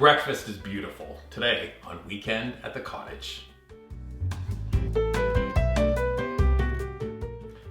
Breakfast is beautiful. Today on Weekend at the Cottage.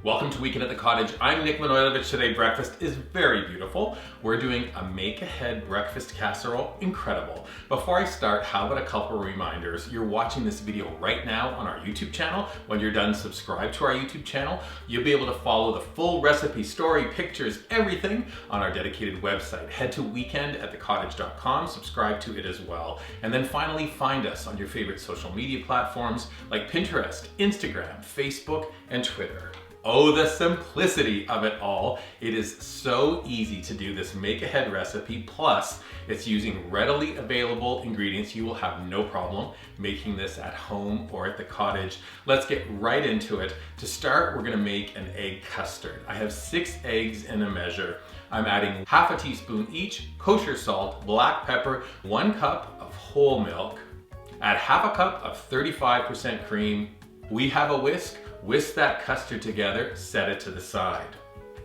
Welcome to Weekend at the Cottage. I'm Nick Manojlovic. Today breakfast is very beautiful. We're doing a make-ahead breakfast casserole. Incredible. Before I start, how about a couple reminders? You're watching this video right now on our YouTube channel. When you're done, subscribe to our YouTube channel. You'll be able to follow the full recipe, story, pictures, everything on our dedicated website. Head to weekendatthecottage.com, subscribe to it as well. And then finally, find us on your favorite social media platforms like Pinterest, Instagram, Facebook, and Twitter. Oh, the simplicity of it all. It is so easy to do this make-ahead recipe, plus it's using readily available ingredients. You will have no problem making this at home or at the cottage. Let's get right into it. To start, we're gonna make an egg custard. I have 6 eggs in a measure. I'm adding half a teaspoon each, kosher salt, black pepper, 1 cup of whole milk, add half a cup of 35% cream. We have a whisk. Whisk that custard together, set it to the side.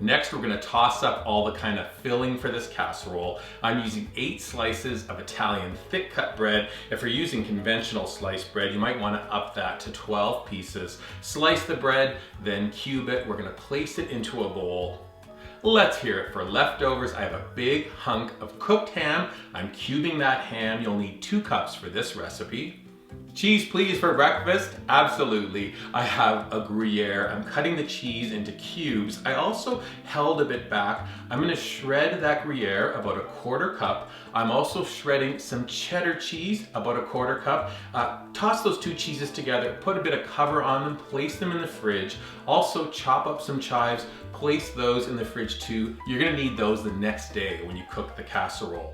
Next, we're gonna toss up all the kind of filling for this casserole. I'm using 8 slices of Italian thick cut bread. If you're using conventional sliced bread, you might wanna up that to 12 pieces. Slice the bread, then cube it. We're gonna place it into a bowl. Let's hear it for leftovers. I have a big hunk of cooked ham. I'm cubing that ham. You'll need 2 cups for this recipe. Cheese please for breakfast? Absolutely. I have a Gruyère. I'm cutting the cheese into cubes. I also held a bit back. I'm gonna shred that Gruyère, about a 1/4 cup. I'm also shredding some cheddar cheese, about a 1/4 cup. Toss those 2 cheeses together, put a bit of cover on them, place them in the fridge. Also chop up some chives, place those in the fridge too. You're gonna need those the next day when you cook the casserole.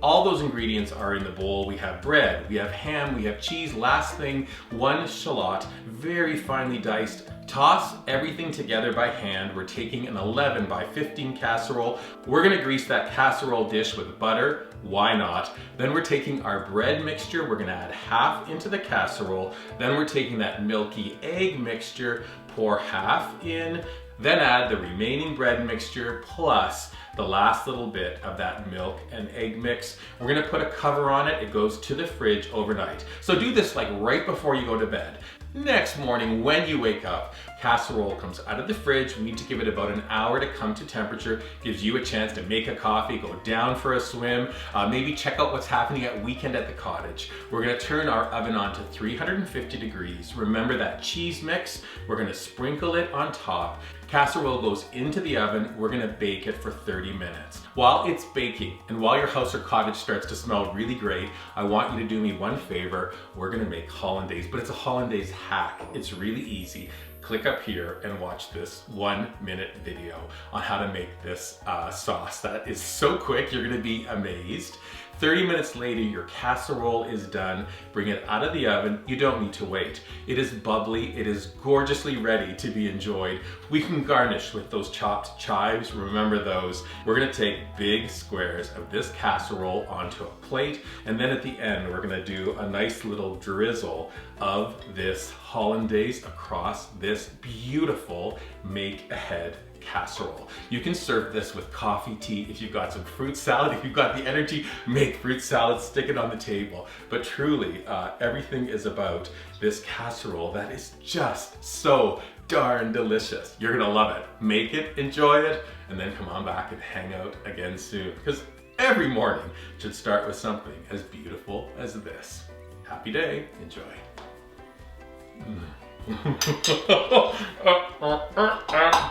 All those ingredients are in the bowl. We have bread, we have ham, we have cheese. Last thing, 1 shallot, very finely diced. Toss everything together by hand. We're taking an 11 by 15 casserole. We're gonna grease that casserole dish with butter. Why not? Then we're taking our bread mixture. We're gonna add half into the casserole. Then we're taking that milky egg mixture, pour half in, then add the remaining bread mixture plus the last little bit of that milk and egg mix. We're gonna put a cover on it. It goes to the fridge overnight. So do this like right before you go to bed. Next morning, when you wake up, casserole comes out of the fridge. We need to give it about an hour to come to temperature. Gives you a chance to make a coffee, go down for a swim, maybe check out what's happening at Weekend at the Cottage. We're gonna turn our oven on to 350 degrees. Remember that cheese mix? We're gonna sprinkle it on top. Casserole goes into the oven. We're gonna bake it for 30 minutes. While it's baking and while your house or cottage starts to smell really great, I want you to do me one favor. We're gonna make hollandaise, but it's a hollandaise hack. It's really easy. Click up here and watch this 1-minute video on how to make this sauce. That is so quick, you're gonna be amazed. 30 minutes later, your casserole is done. Bring it out of the oven. You don't need to wait. It is bubbly. It is gorgeously ready to be enjoyed. We can garnish with those chopped chives. Remember those. We're gonna take big squares of this casserole onto a plate. And then at the end, we're gonna do a nice little drizzle of this hollandaise across this beautiful make-ahead casserole. You can serve this with coffee, tea. If you've got some fruit salad, if you've got the energy, make fruit salad, stick it on the table. But truly, everything is about this casserole that is just so darn delicious. You're gonna love it. Make it, enjoy it, and then come on back and hang out again soon. Because every morning should start with something as beautiful as this. Happy day, enjoy.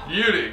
Beauty.